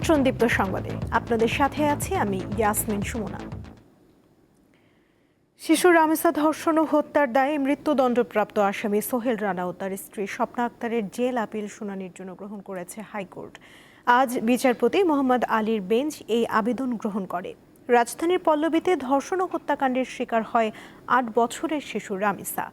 আমন্ত্রণ দীপ্ত সংবাদে আপনাদের সাথে আছি আমি ইয়াসমিন সুমনা। শিশু রামেসা ধর্ষণ ও হত্যার দায়ে মৃত্যুদণ্ডপ্রাপ্ত আসামি সোহেল রানা ও তার স্ত্রী স্বপ্না আক্তারের জেল আপিল শুনানির জন্য গ্রহণ করেছে হাইকোর্ট। আজ বিচারপতি মোহাম্মদ আলীর বেঞ্চ এই আবেদন গ্রহণ করে। রাজধানীর পল্লবীতে ধর্ষণ ও হত্যাকাণ্ডের শিকার হয় ৮ বছরের শিশু রামিসা।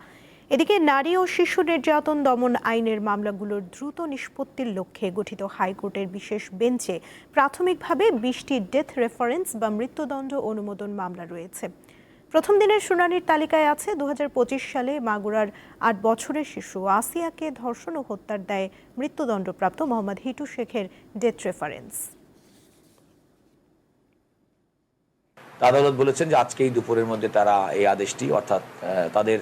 এদিকে নারী ও শিশু নির্যাতন দমন আইনের মামলাগুলোর দ্রুত নিষ্পত্তির লক্ষ্যে গঠিত হাইকোর্টের বিশেষ বেঞ্চে প্রাথমিকভাবে ২০টি ডেথ রেফারেন্স বা মৃত্যুদণ্ড অনুমোদন মামলা রয়েছে। প্রথম দিনের শুনানির তালিকায় আছে ২০২৫ সালে মাগুরার ৮ বছরের শিশু আসিয়াকে ধর্ষণ ও হত্যার দায়ে মৃত্যুদণ্ডপ্রাপ্ত মোহাম্মদ হিটু শেখের ডেথ রেফারেন্স। আদালত বলেছেন যে আজকেই দুপুরের মধ্যে তারা এই আদেশটি অর্থাৎ তাদের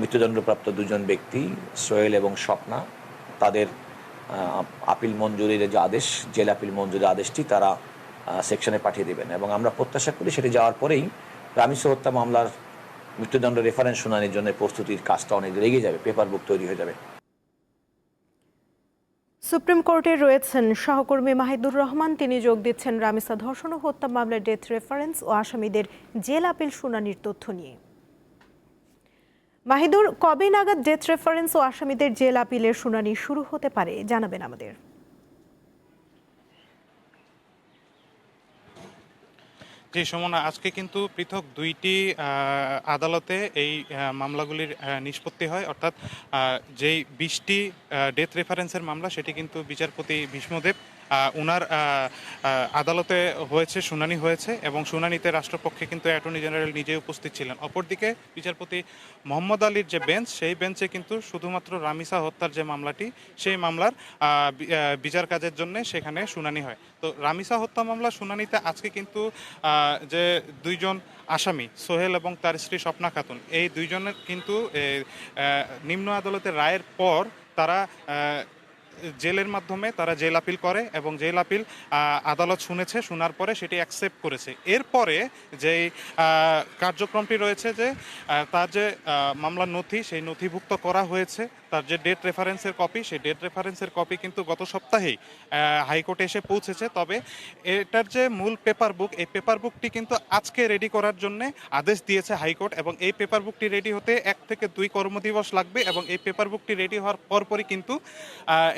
মৃত্যুদণ্ডপ্রাপ্ত দুজন ব্যক্তি সোহেল এবং স্বপ্না তাদের আপিল মঞ্জুরির যে আদেশ জেল আপিল মঞ্জুরির আদেশটি তারা সেকশনে পাঠিয়ে দেবেন এবং আমরা প্রত্যাশা করি সেটি যাওয়ার পরেই রামিসা হত্যা মামলার মৃত্যুদণ্ড রেফারেন্স শুনানির জন্য প্রস্তুতির কাজটা অনেক এগিয়ে যাবে, পেপার বুক তৈরি হয়ে যাবে। সুপ্রিম কোর্টে রয়েছেন সহকর্মী মাহিদুর রহমান, তিনি যোগ দিচ্ছেন রামিসা ধর্ষণ ও হত্যা মামলার ডেথ রেফারেন্স ও আসামিদের জেল আপিল শুনানির তথ্য নিয়ে। মাহিদুর, কবে নাগাদ ডেথ রেফারেন্স ও আসামিদের জেল আপিলের শুনানি শুরু হতে পারে জানাবেন আমাদের। জি সুমনা, আজকে কিন্তু পৃথক দুইটি আদালতে এই মামলাগুলির নিষ্পত্তি হয়, অর্থাৎ যেই 20টি ডেথ রেফারেন্সের মামলা সেটি কিন্তু বিচারপতি ভীষ্মদেব ওনার আদালতে হয়েছে, শুনানি হয়েছে এবং শুনানিতে রাষ্ট্রপক্ষে কিন্তু অ্যাটর্নি জেনারেল নিজে উপস্থিত ছিলেন। অপরদিকে বিচারপতি মোহাম্মদ আলীর যে বেঞ্চ, সেই বেঞ্চে কিন্তু শুধুমাত্র রামিসা হত্যার যে মামলাটি সেই মামলার বিচার কাজের জন্য সেখানে শুনানি হয়। তো রামিসা হত্যা মামলা শুনানিতে আজকে কিন্তু যে দুইজন আসামি সোহেল এবং তার স্ত্রী স্বপ্না খাতুন, এই দুইজনের কিন্তু নিম্ন আদালতের রায়ের পর তারা জেলের মাধ্যমে তারা জেল আপিল করে এবং জেল আপিল আদালত শুনেছে, শোনার পরে সেটি অ্যাকসেপ্ট করেছে। এরপরে যেই কার্যক্রমটি রয়েছে যে তার যে মামলার নথি সেই নথিভুক্ত করা হয়েছে, তার যে ডেট রেফারেন্সের কপি সেই ডেট রেফারেন্সের কপি কিন্তু গত সপ্তাহেই হাইকোর্টে এসে পৌঁছেছে। তবে এটার যে মূল পেপার বুক, এই পেপার বুকটি কিন্তু আজকে রেডি করার জন্য আদেশ দিয়েছে হাইকোর্ট এবং এই পেপার বুকটি রেডি হতে 1 থেকে 2 কর্মদিবস লাগবে এবং এই পেপার বুকটি রেডি হওয়ার পরপরই কিন্তু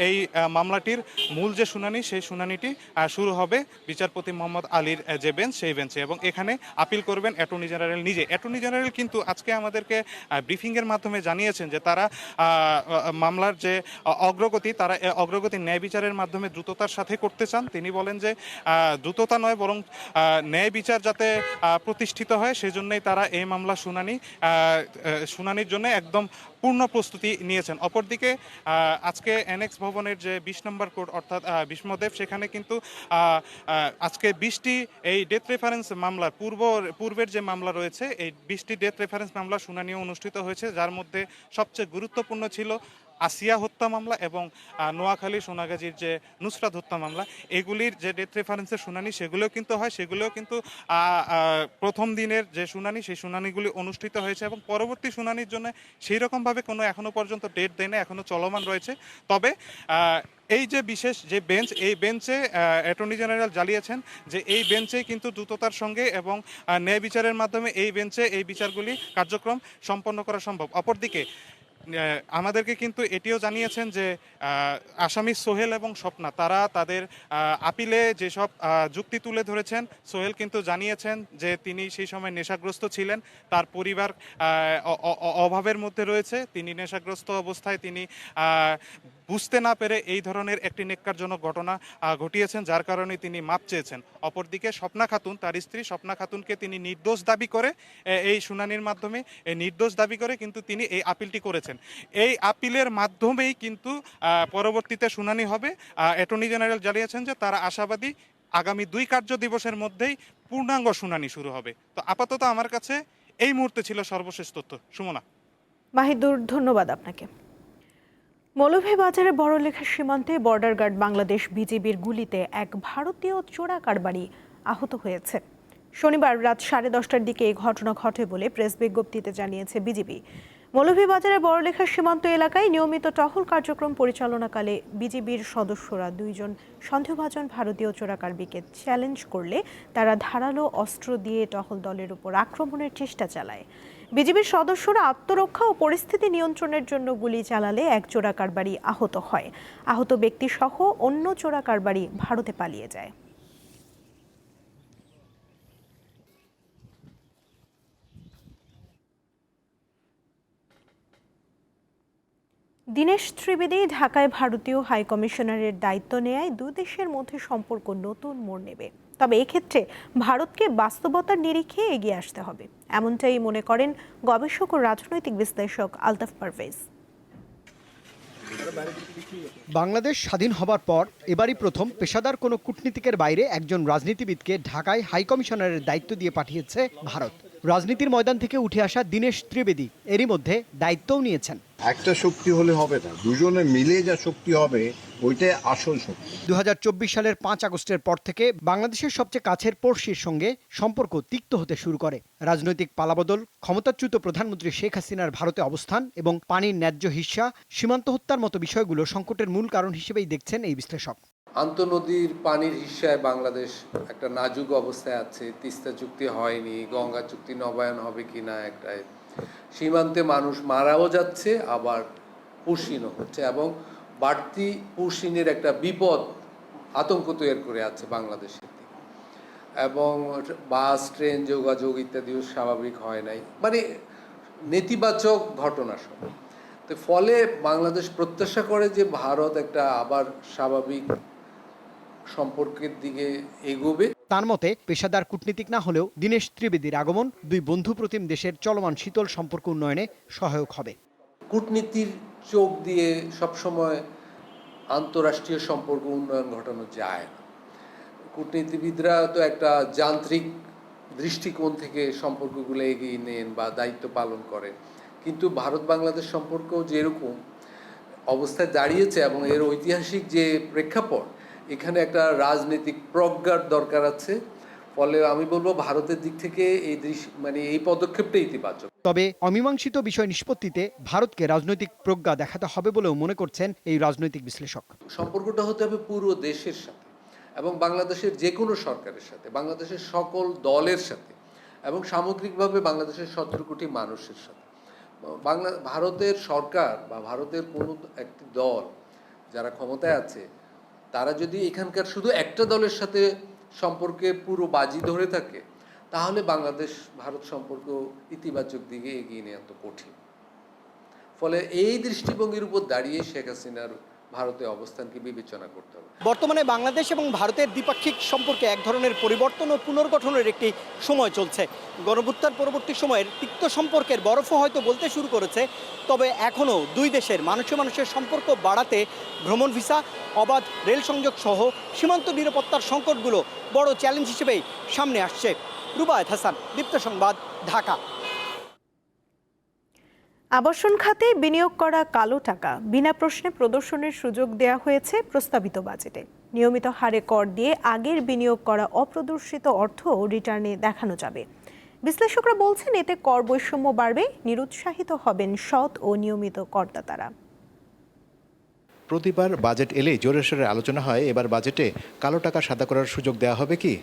এই মামলাটির মূল যে শুনানি সেই শুনানিটি শুরু হবে বিচারপতি মোহাম্মদ আলীর যে বেঞ্চ সেই বেঞ্চে এবং এখানে আপিল করবেন অ্যাটর্নি জেনারেল নিজে। অ্যাটর্নি জেনারেল কিন্তু আজকে আমাদেরকে ব্রিফিংয়ের মাধ্যমে জানিয়েছেন যে তারা মামলার যে অগ্রগতি, তারা অগ্রগতি ন্যায় বিচারের মাধ্যমে দ্রুততার সাথে করতে চান। তিনি বলেন যে দ্রুততা নয় বরং ন্যায় বিচার যাতে প্রতিষ্ঠিত হয় সেজন্যই তারা এই মামলা শুনানির জন্য একদম পূর্ণ প্রস্তুতি নিয়েছেন। অপরদিকে আজকে এনএক্স ভবনের যে 20 নম্বর কোর্ট অর্থাৎ ভীষ্মদেব, সেখানে কিন্তু আজকে 20টি এই ডেথ রেফারেন্স মামলা পূর্বের যে মামলা রয়েছে এই 20টি ডেথ রেফারেন্স মামলা শুনানিও অনুষ্ঠিত হয়েছে, যার মধ্যে সবচেয়ে গুরুত্বপূর্ণ ছিল আসিয়া হত্যা মামলা এবং নোয়াখালী সোনাগাজীর যে নুসরাত হত্যা মামলা। এগুলির যে ডেথ রেফারেন্সের শুনানি সেগুলোও কিন্তু হয়, সেগুলোও কিন্তু প্রথম দিনের যে শুনানি সেই শুনানিগুলি অনুষ্ঠিত হয়েছে এবং পরবর্তী শুনানির জন্য সেই রকমভাবে কোনো এখনো পর্যন্ত ডেট দেয় না, এখনো চলমান রয়েছে। তবে এই যে বিশেষ যে বেঞ্চ, এই বেঞ্চে অ্যাটর্নি জেনারেল জানিয়েছেন যে এই বেঞ্চে কিন্তু দ্রুততার সঙ্গে এবং ন্যায় বিচারের মাধ্যমে এই বেঞ্চে এই বিচারগুলি কার্যক্রম সম্পন্ন করা সম্ভব। অপরদিকে আমাদেরকে কিন্তু এটিও জানিয়েছেন যে আসামি সোহেল এবং স্বপ্না তারা তাদের আপিলে যেসব যুক্তি তুলে ধরেছেন, সোহেল কিন্তু জানিয়েছেন যে তিনি সেই সময় নেশাগ্রস্ত ছিলেন, তার পরিবার অভাবের মধ্যে রয়েছে, তিনি নেশাগ্রস্ত অবস্থায় তিনি বুঝতে না পেরে এই ধরনের একটি নেক্কারজনক ঘটনা ঘটিয়েছেন, যার কারণে তিনি মাপ চেয়েছেন। অপরদিকে স্বপ্না খাতুন, তার স্ত্রী স্বপ্না খাতুনকে তিনি নির্দোষ দাবি করে এই শুনানির মাধ্যমে নির্দোষ দাবি করে কিন্তু তিনি এই আপিলটি করেছেন। এই আপিলের মাধ্যমেই কিন্তু পরবর্তীতে শুনানি হবে। অ্যাটর্নি জেনারেল জানিয়েছেন যে তারা আশাবাদী আগামী 2 কার্য দিবসের মধ্যেই পূর্ণাঙ্গ শুনানি শুরু হবে। তো আপাতত আমার কাছে এই মুহূর্তে ছিল সর্বশেষ তথ্য। সুমনা। মাহিদুর, ধন্যবাদ আপনাকে। মৌলভীবাজারে বড়লেখা সীমান্তে বর্ডার গার্ড বাংলাদেশ বিজিবির গুলিতে এক ভারতীয় চোরা কারবারি আহত হয়েছে। শনিবার রাত 10:30টার দিকে এই ঘটনা ঘটে বলে প্রেস বিজ্ঞপ্তিতে জানিয়েছে বিজিবি। মৌলভীবাজারের বড়লেখা সীমান্ত এলাকায় নিয়মিত টহল কার্যক্রম পরিচালনাকালে বিজিবির সদস্যরা 2 জন সন্দেহভাজন ভারতীয় চোরাকারবিকে চ্যালেঞ্জ করলে তারা ধারালো অস্ত্র দিয়ে টহল দলের উপর আক্রমণের চেষ্টা চালায়। বিজিবির সদস্যরা আত্মরক্ষা ও পরিস্থিতি নিয়ন্ত্রণের জন্য গুলি চালালে এক চোরাকারবারি আহত হয়। আহত ব্যক্তিসহ অন্য চোরাকারবারি ভারতে পালিয়ে যায়। দীনেশ ত্রিবেদী ঢাকায় ভারতীয় হাইকমিশনারের দায়িত্ব নেয়ায় দুই দেশের মধ্যে সম্পর্ক নতুন মোড় নেবে। তবে এক্ষেত্রে ভারতকে বাস্তবতার নিরিখে এগিয়ে আসতে হবে, এমনটাই মনে করেন গবেষক ও রাজনৈতিক বিশ্লেষক আলতাফ পারভেজ। বাংলাদেশ স্বাধীন হবার পর এবারই প্রথম পেশাদার কোনো কূটনীতিকের বাইরে একজন রাজনীতিবিদকে ঢাকায় হাইকমিশনারের দায়িত্ব দিয়ে পাঠিয়েছে ভারত। রাজনীতির ময়দান থেকে উঠে আসা দীনেশ ত্রিবেদী এরই মধ্যে দায়িত্বও নিয়েছেন। একটা শক্তি হলে হবে না, দুজনে মিলে যা শক্তি হবে ওইটাই আসল শক্তি। 2024 সালের 5 আগস্টের পর থেকে বাংলাদেশের সবচেয়ে কাছের পড়শির সঙ্গে সম্পর্ক তিক্ত হতে শুরু করে। রাজনৈতিক পালাবদল, ক্ষমতাচ্যুত প্রধানমন্ত্রী শেখ হাসিনার ভারতে অবস্থান এবং পানির ন্যায্য হিস্যা, সীমান্ত হত্যার মতো বিষয়গুলো সংকটের মূল কারণ হিসেবেই দেখছেন এই বিশ্লেষক। আন্তঃনদীর পানির হিস্যায় বাংলাদেশ একটা নাজুক অবস্থায় আছে। তিস্তা চুক্তি হয়নি, গঙ্গা চুক্তি নবায়ন হবে কিনা, একটা সীমান্তে মানুষ মারাও যাচ্ছে, আবার পুশিনও হচ্ছে, এবং বাড়তি পুশিনের একটা বিপদ আতঙ্ক তৈরি করে আছে বাংলাদেশের দিকে, এবং বাস ট্রেন যোগাযোগ ইত্যাদিও স্বাভাবিক হয় নাই, মানে নেতিবাচক ঘটনা সব। তো ফলে বাংলাদেশ প্রত্যাশা করে যে ভারত একটা আবার স্বাভাবিক সম্পর্কের দিকে এগোবে। তার মতে পেশাদার কূটনীতিক না হলেও দীনেশ ত্রিবেদীর আগমন দুই বন্ধুপ্রতিম দেশের চলমান শীতল সম্পর্ক উন্নয়নে সহায়ক হবে। কূটনীতির চোখ দিয়ে সবসময় আন্তঃরাষ্ট্রীয় সম্পর্ক উন্নয়ন ঘটানো যায় না। কূটনীতিবিদরা তো একটা যান্ত্রিক দৃষ্টিকোণ থেকে সম্পর্কগুলো এগিয়ে নেন বা দায়িত্ব পালন করেন, কিন্তু ভারত বাংলাদেশ সম্পর্ক যেরকম অবস্থায় দাঁড়িয়েছে এবং এর ঐতিহাসিক যে প্রেক্ষাপট, এখানে একটা রাজনৈতিক প্রজ্ঞার দরকার আছে। ফলে আমি বলবো ভারতের দিক থেকে এই পদক্ষেপটা ইতিবাচক। তবে অমীমাংসিত বিষয় নিষ্পত্তিতে ভারতকে রাজনৈতিক প্রজ্ঞা দেখাতে হবে বলেও মনে করছেন এই রাজনৈতিক বিশ্লেষক। সম্পর্কটা হতে হবে পুরো দেশের সাথে এবং বাংলাদেশের যে কোনো সরকারের সাথে, বাংলাদেশের সকল দলের সাথে এবং সামগ্রিকভাবে বাংলাদেশের 17 কোটি মানুষের সাথে। ভারতের সরকার বা ভারতের কোনো একটি দল যারা ক্ষমতায় আছে, তারা যদি এখানকার শুধু একটা দলের সাথে সম্পর্কে পুরো বাজি ধরে থাকে, তাহলে বাংলাদেশ ভারত সম্পর্ক ইতিবাচক দিকে এগিয়ে নেওয়া তো কঠিন। ফলে এই দৃষ্টিভঙ্গির উপর দাঁড়িয়ে শেখ হাসিনার ভারতে অবস্থানকে বিবেচনা করতে হবে। বর্তমানে বাংলাদেশ এবং ভারতের দ্বিপাক্ষিক সম্পর্কে এক ধরনের পরিবর্তন ও পুনর্গঠনের একটি সময় চলছে। গণঅভ্যুত্থান পরবর্তী সময়ের তিক্ত সম্পর্কের বরফও হয়তো বলতে শুরু করেছে, তবে এখনও দুই দেশের মানুষের সম্পর্ক বাড়াতে ভ্রমণ ভিসা, অবাধ রেল সংযোগ সহ সীমান্ত নিরাপত্তার সংকটগুলো বড় চ্যালেঞ্জ হিসেবেই সামনে আসছে। রুবায়েত হাসান, দীপ্ত সংবাদ, ঢাকা। আবাসন খাতে বিনিয়োগ করা কালো টাকা বিনা প্রশ্নে প্রদর্শনের সুযোগ দেওয়া হয়েছে প্রস্তাবিত বাজেটে। নিয়মিত হারে কর দিয়ে আগের বিনিয়োগ করা অপ্রদর্শিত অর্থ রিটার্নে দেখানো যাবে। বিশ্লেষকরা বলছেন এতে কর বৈষম্য বাড়বে, নিরুৎসাহিত হবেন সৎ ও নিয়মিত করদাতারা। প্রতিবার বাজেট এলেই জোরে সোরে আলোচনা হয় এবার বাজেটে কালো টাকা সাদা করার সুযোগ দেওয়া হবে কি।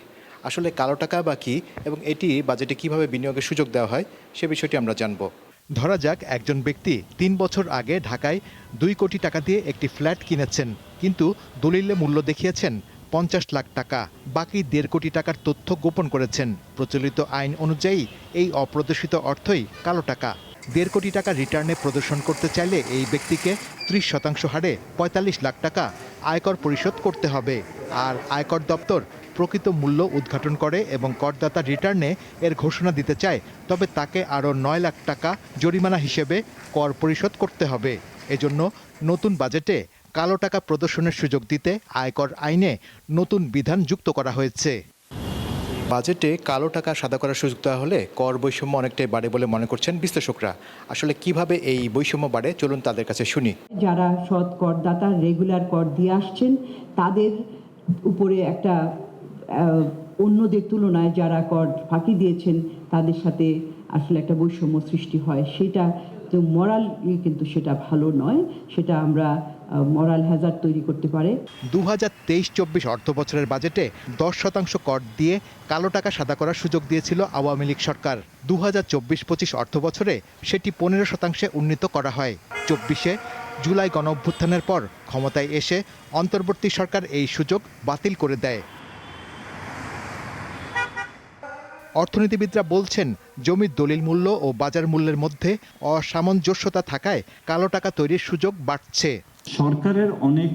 আসলে কালো টাকা বা কি এবং এটি বাজেটে কিভাবে বিনিয়োগের সুযোগ দেওয়া হয় সে বিষয়টি আমরা জানব। ধরা যাক একজন ব্যক্তি 3 বছর আগে ঢাকায় 2 কোটি টাকা দিয়ে একটি ফ্ল্যাট কিনেছেন, কিন্তু দলিলে মূল্য দেখিয়েছেন 50 লাখ টাকা, বাকি 1.5 কোটি টাকার তথ্য গোপন করেছেন। প্রচলিত আইন অনুযায়ী এই অপ্রদর্শিত অর্থই কালো টাকা। 1.5 কোটি টাকা রিটার্নে প্রদর্শন করতে চাইলে এই ব্যক্তিকে 30% হারে 45 লাখ টাকা আয়কর পরিশোধ করতে হবে। আর আয়কর দপ্তর প্রকৃত মূল্য উদ্ঘাটন করে এবং করদাতা রিটার্নে এর ঘোষণা দিতে চায়, তবে তাকে আরও 9 লাখ টাকা জরিমানা হিসেবে কর পরিশোধ করতে হবে। এজন্য নতুন বাজেটে কালো টাকা প্রদর্শনের সুযোগ দিতে আয়কর আইনে নতুন বিধান যুক্ত করা হয়েছে। বাজেটে কালো টাকা সাদা করার সুযোগ দেওয়া হলে কর বৈষম্য অনেকটাই বাড়ে বলে মনে করছেন বিশ্লেষকরা। আসলে কিভাবে এই বৈষম্য বাড়ে চলুন তাদের কাছে শুনি। যারা সৎ করদাতা রেগুলার কর দিয়ে আসছেন, তাদের উপরে একটা অন্যদের তুলনায় যারা কর ফাঁকি দিয়েছেন তাদের সাথে আসলে একটা বৈষম্য সৃষ্টি হয়, সেটা যে মোরাল কিন্তু সেটা ভালো নয়, সেটা আমরা মোরাল হ্যাজার্ড তৈরি করতে পারে। 2023-24 অর্থ বছরের বাজেটে 10% কর দিয়ে কালো টাকা সাদা করার সুযোগ দিয়েছিল আওয়ামী লীগ সরকার। 2024-25 অর্থ বছরে সেটি 15% উন্নীত করা হয়। 24-এ জুলাই গণঅভ্যুত্থানের পর ক্ষমতায় এসে অন্তর্বর্তী সরকার এই সুযোগ বাতিল করে দেয়। অর্থনীতিবিদরা বলছেন, জমির দলিল মূল্য ও বাজার মূল্যের মধ্যে অসামঞ্জস্যতা থাকায় কালো টাকা তৈরির সুযোগ বাড়ছে। সরকারের অনেক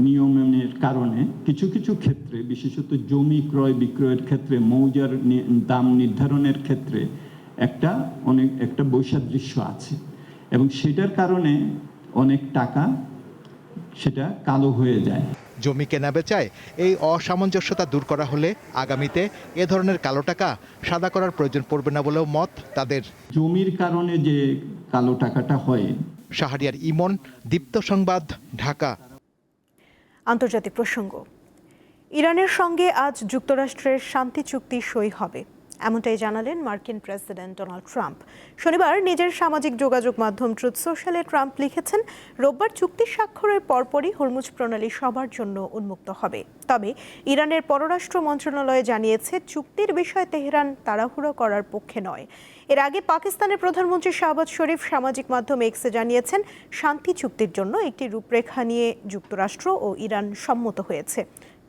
নিয়মের কারণে কিছু কিছু ক্ষেত্রে, বিশেষত জমি ক্রয় বিক্রয়ের ক্ষেত্রে, মৌজার দাম নির্ধারণের ক্ষেত্রে একটা বৈসাদৃশ্য আছে, এবং সেটার কারণে অনেক টাকা সেটা কালো হয়ে যায়। জমি কেনা বেচায় এই অসামঞ্জস্যতা দূর করা হলে আগামীতে এ ধরনের কালো টাকা সাদা করার প্রয়োজন পড়বে না বলেও মত তাদের। জমির কারণে যে কালো টাকাটা হয়। শাহরিয়ার ইমন, দীপ্ত সংবাদ, ঢাকা। আন্তর্জাতিক প্রসঙ্গ। ইরানের সঙ্গে আজ যুক্তরাষ্ট্রের শান্তি চুক্তি সই হবে, এমনটাই জানালেন মার্কিন প্রেসিডেন্ট ডোনাল্ড ট্রাম্প। শনিবার নিজের সামাজিক যোগাযোগ মাধ্যম ট্রুথ সোশ্যালে ট্রাম্প লিখেছেন, রোববার চুক্তি স্বাক্ষরের পরপরই হরমুজ প্রণালী সবার জন্য উন্মুক্ত হবে। তবে ইরানের পররাষ্ট্র মন্ত্রণালয় জানিয়েছে, চুক্তির বিষয়ে তেহরান তাড়াহুড়ো করার পক্ষে নয়। এর আগে পাকিস্তানের প্রধানমন্ত্রী শাহবাজ শরীফ সামাজিক মাধ্যম এক্সে জানিয়েছেন, শান্তি চুক্তির জন্য একটি রূপরেখা নিয়ে যুক্তরাষ্ট্র ও ইরান সম্মত হয়েছে।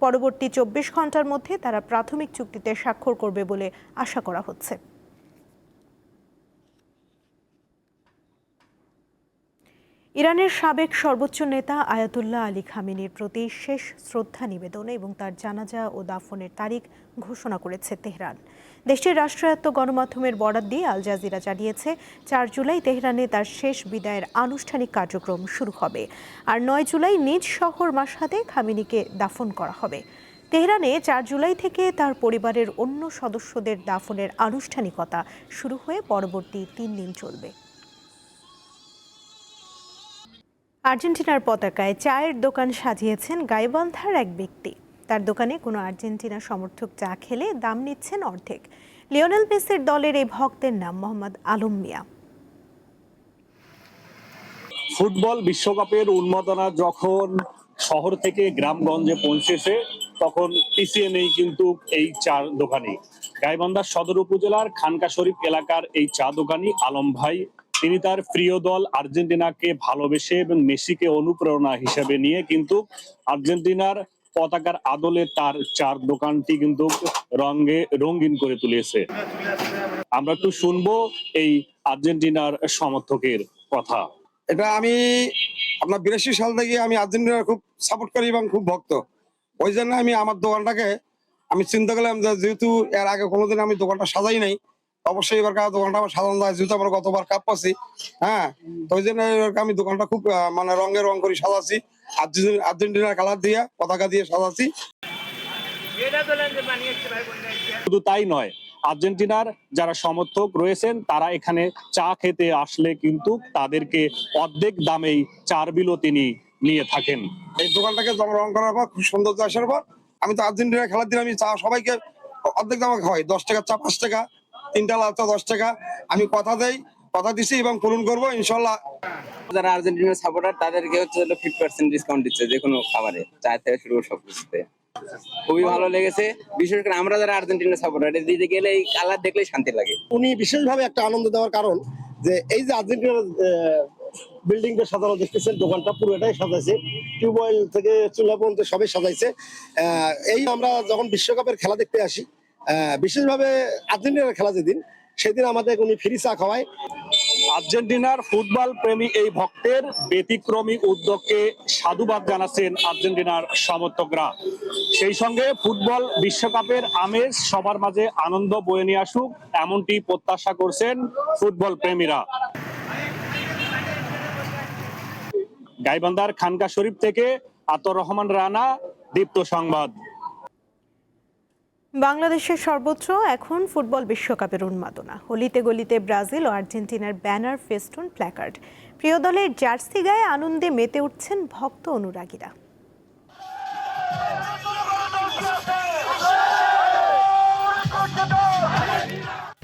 পরবর্তী 24 ঘন্টার মধ্যে তারা প্রাথমিক চুক্তিতে স্বাক্ষর করবে বলে আশা করা হচ্ছে। ইরানের সাবেক সর্বোচ্চ নেতা আয়াতুল্লাহ আলী খামেনির প্রতি শেষ শ্রদ্ধা নিবেদন এবং তার জানাজা ও দাফনের তারিখ ঘোষণা করেছে তেহরান। দেশটির রাষ্ট্রায়ত্ত গণমাধ্যমের বরাত দিয়ে আল জাজিরা জানিয়েছে, 4 জুলাই তেহরানে তার শেষ বিদায়ের আনুষ্ঠানিক কার্যক্রম শুরু হবে, আর 9 জুলাই নিজ শহর মাশহাদে খামেনিকে দাফন করা হবে। তেহরানে 4 জুলাই থেকে তার পরিবারের অন্য সদস্যদের দাফনের আনুষ্ঠানিকতা শুরু হয়ে পরবর্তী 3 দিন চলবে। আর্জেন্টিনার পতাকায় চায়ের দোকান সাজিয়েছেন গাইবান্ধার এক ব্যক্তি। তার দোকানে কোনো আর্জেন্টিনা সমর্থক চা খেলে দাম নিচ্ছেন অর্ধেক। লিওনেল মেসির দলের এই ভক্তের নাম মোহাম্মদ আলম মিয়া। ফুটবল বিশ্বকাপের উন্মাদনা যখন শহর থেকে গ্রামগঞ্জে পৌঁছেছে, তখন পিছিয়ে নেই কিন্তু এই চা দোকানি। গাইবান্ধার সদর উপজেলার খানকা শরীফ এলাকার এই চা দোকানি আলম ভাই, তিনি তার প্রিয় দল আর্জেন্টিনাকে ভালোবেসে এবং মেসিকে অনুপ্রেরণা হিসেবে নিয়ে কিন্তু আর্জেন্টিনার পতাকার আদলে তার চার দোকানটি কিন্তু রঙিন করে তুলেছে। আমরা একটু শুনবো এই আর্জেন্টিনার সমর্থকের কথা। এটা আমি আপনার 82 সাল থেকে আমি আর্জেন্টিনার খুব সাপোর্ট করি এবং খুব ভক্ত। ওই জন্য আমি আমার দোকানটাকে আমি চিন্তা করলাম যে যেহেতু এর আগে কোনোদিন আমি দোকানটা সাজাই নাই, অবশ্যই এবার দোকানটা আমার সাজানো যায়, যেহেতু আমরা গতবার কাপ পাচ্ছি। হ্যাঁ, তো ওই জন্য আমি দোকানটা খুব মানে রং করে সাজাচ্ছি, আর্জেন্টিনার কালার দিয়ে পতাকা দিয়ে সাজাচ্ছি। শুধু তাই নয়, আর্জেন্টিনার যারা সমর্থক রয়েছেন তারা এখানে চা খেতে আসলে কিন্তু তাদেরকে অর্ধেক দামেই চার বিলও তিনি নিয়ে থাকেন। এই দোকানটাকে রং করার পর, খুব সৌন্দর্য আসার পর, আমি তো আর্জেন্টিনার খেলার দিন আমি চা সবাইকে অর্ধেক দামে খাওয়াই। 10 টাকা চা 5 টাকা, 3টা লাল চা 10 টাকা। আমি কথা দিছি এবং পূরণ করবো ইনশাল্লাহ। যারা আর্জেন্টিনার সাপোর্টার তাদেরকে হচ্ছে 50% ডিসকাউন্ট দিচ্ছে যে কোনো খাবারে, চা থেকে শুরু করে সবকিছুতে। খুবই ভালো লেগেছে, বিশেষ করে আমরা যারা আর্জেন্টিনার সাপোর্টার, দিতে গেলে এই কালার দেখলেই শান্তি লাগে। উনি বিশেষভাবে একটা আনন্দ দেওয়ার কারণ যে এই যে আর্জেন্টিনার বিল্ডিংটা সাজানো দেখতেছেন, দোকানটা পুরোটাই সাজাইছে, টিউবওয়েল থেকে চুলা পর্যন্ত সবই সাজাইছে। এই আমরা যখন বিশ্বকাপের খেলা দেখতে আসি, বিশেষভাবে আর্জেন্টিনার খেলা যেদিন, সেদিন আমাদের উনি ফ্রি চা খাওয়ায়। আর্জেন্টিনার ফুটবল প্রেমী এই ভক্তের ব্যতিক্রমী উদ্যোগকে সাধুবাদ জানাচ্ছেন আর্জেন্টিনার সমর্থকরা। সেই সঙ্গে ফুটবল বিশ্বকাপের আমেজ সবার মাঝে আনন্দ বয়ে নিয়ে আসুক, এমনটি প্রত্যাশা করছেন ফুটবল প্রেমীরা। গাইবান্ধার খানকা শরীফ থেকে আতর রহমান রানা, দীপ্ত সংবাদ। বাংলাদেশের সর্বোচ্চ এখন ফুটবল বিশ্বকাপের উন্মাদনা। অলিতে গলিতে ব্রাজিল ও আর্জেন্টিনার ব্যানার, ফেস্টুন, প্ল্যাকার্ড। প্রিয় দলের জার্সি গায়ে আনন্দে মেতে উঠছেন ভক্ত অনুরাগীরা।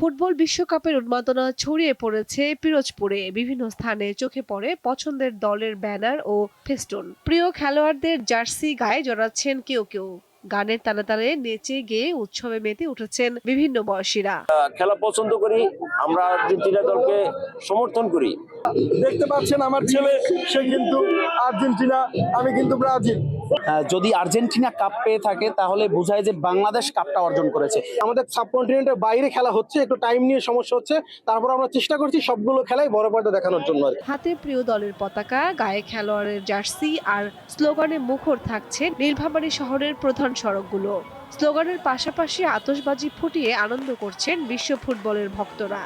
ফুটবল বিশ্বকাপের উন্মাদনা ছড়িয়ে পড়েছে পিরোজপুরে। বিভিন্ন স্থানে চোখে পড়ে পছন্দের দলের ব্যানার ও ফেস্টুন। প্রিয় খেলোয়াড়দের জার্সি গায়ে জড়াচ্ছেন কেউ কেউ। গানের তালে তালে নেচে গেয়ে উৎসবে মেতে উঠেছেন বিভিন্ন বয়সীরা। খেলা পছন্দ করি, আমরা আর্জেন্টিনা দলকে সমর্থন করি। দেখতে পাচ্ছেন আমার ছেলে, সে কিন্তু আর্জেন্টিনা, আমি কিন্তু ব্রাজিল। যদি আর্জেন্টিনা কাপ পেয়ে থাকে তাহলে বোঝায় যে বাংলাদেশ কাপটা অর্জন করেছে। আমাদের সাবকন্টিনেন্টের বাইরে খেলা হচ্ছে, একটু টাইম নিয়ে সমস্যা হচ্ছে, তারপর আমরা চেষ্টা করছি সবগুলো খেলাই বড় পর্দা দেখানোর জন্য। হাতে প্রিয় দলের পতাকা, গায়ে খেলোয়াড়ের জার্সি আর স্লোগানে মুখর থাকছে নীলফামারী শহরের প্রধান সড়কগুলো। স্লোগানের পাশাপাশি আতশবাজি ফুটিয়ে আনন্দ করছেন বিশ্ব ফুটবলের ভক্তরা।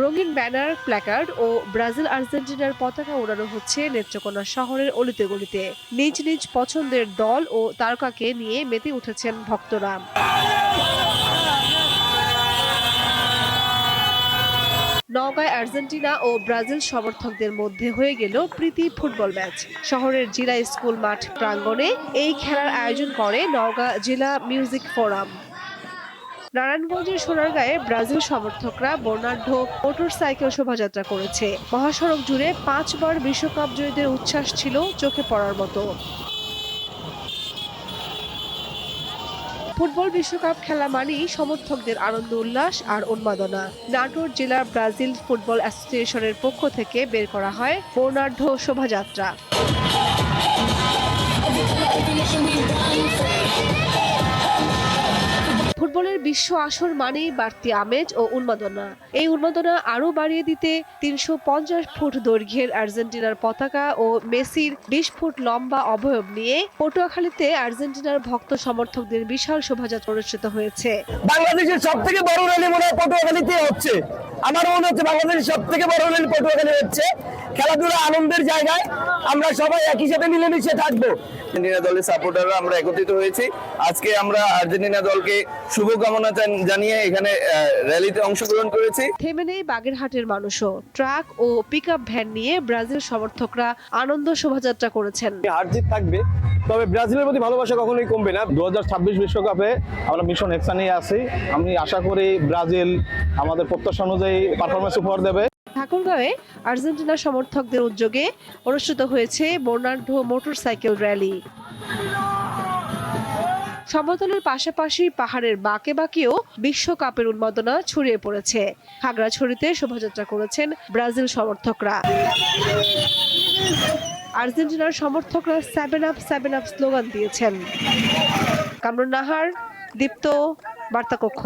রঙিন ব্যানার, প্ল্যাকার্ড ও ব্রাজিল আর্জেন্টিনার পতাকা উড়ানো হচ্ছে নেত্রকোনা শহরের অলিতে গলিতে। নিজ নিজ পছন্দের দল ও তারকাকে নিয়ে মেতে উঠেছেন ভক্তরা। নওগাঁয় আর্জেন্টিনা ও ব্রাজিল সমর্থকদের মধ্যে হয়ে গেল প্রীতি ফুটবল ম্যাচ। শহরের জিলা স্কুল মাঠ প্রাঙ্গণে এই খেলার আয়োজন করে নওগাঁ জেলা মিউজিক ফোরাম। নারায়ণগঞ্জের সোনারগাঁয়ে ব্রাজিল সমর্থকরা বর্ণাঢ্য মোটরসাইকেল শোভাযাত্রা করেছে। মহাসড়ক জুড়ে 5 বার বিশ্বকাপ জয়ীদের উচ্ছ্বাস ছিল চোখে পড়ার মতো। ফুটবল বিশ্বকাপ খেলা মানেই সমর্থকদের আনন্দ উল্লাস আর উন্মাদনা। নাটোর জেলার ব্রাজিল ফুটবল অ্যাসোসিয়েশনের পক্ষ থেকে বের করা হয় বর্ণাঢ্য শোভাযাত্রা। ফুটবলের বিশ্ব আসর মানেই বাড়তি আমেজ ও উন্মাদনা। এই উন্মাদনা আরও বাড়িয়ে দিতে 350 ফুট দৈর্ঘ্যের আর্জেন্টিনার পতাকা ও মেসির 20 ফুট লম্বা অবয়ব নিয়ে পটুয়াখালীতে আর্জেন্টিনার ভক্ত সমর্থকদের বিশাল শোভাযাত্রা অনুষ্ঠিত হয়েছে। বাংলাদেশের সব থেকে বড় র্যালি মনে হয় পটুয়াখালীতে হচ্ছে। আমার মনে হচ্ছে বাংলাদেশের সব থেকে বড় র্যালি পটুয়াখালী হচ্ছে। খেলাধুলা আনন্দের জায়গায় আমরা সবাই একই সাথে মিলেমিশে থাকবো। আর্জেন্টিনা দলের সাপোর্টাররা আমরা একত্রিত হয়েছি। আজকে আমরা আর্জেন্টিনা দলকে শুভকামনা জানিয়ে এখানে র্যালিতে অংশগ্রহণ করেছি। থেমে নেই বাগেরহাটের মানুষও। ট্রাক ও পিকআপ ভ্যান নিয়ে ব্রাজিল সমর্থকরা আনন্দ শোভাযাত্রা করেছেন। হার জিত থাকবে, তবে ব্রাজিলের প্রতি ভালোবাসা কখনোই কমবে না। 2026 বিশ্বকাপে আমরা মিশন হেক্সা নিয়ে আছি। আমি আশা করি ব্রাজিল আমাদের প্রত্যাশা অনুযায়ী পারফরমেন্স উপহার দেবে। ঠাকুরগাঁওয়ে আর্জেন্টিনা সমর্থকদের উদ্যোগে অনুষ্ঠিত হয়েছে বর্ণাঢ্য মোটরসাইকেল র্যালি। সমতলের পাশাপাশি পাহাড়ের বাঁকে বাঁকেও বিশ্বকাপের উন্মাদনা ছড়িয়ে পড়েছে। খাগড়াছড়িতে শোভাযাত্রা করেছেন ব্রাজিল সমর্থকরা। আর্জেন্টিনার সমর্থকরা 7 আপ 7 আপ স্লোগান দিয়েছেন। কামরুন নাহার, দীপ্ত, বার্তাকক্ষ।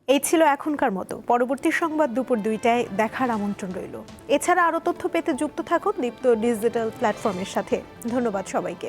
এই ছিল এখনকার মতো। পরবর্তী সংবাদ দুপুর 2টায় দেখার আমন্ত্রণ রইল। এছাড়া আরও তথ্য পেতে যুক্ত থাকুন দীপ্ত ডিজিটাল প্ল্যাটফর্মের সাথে। ধন্যবাদ সবাইকে।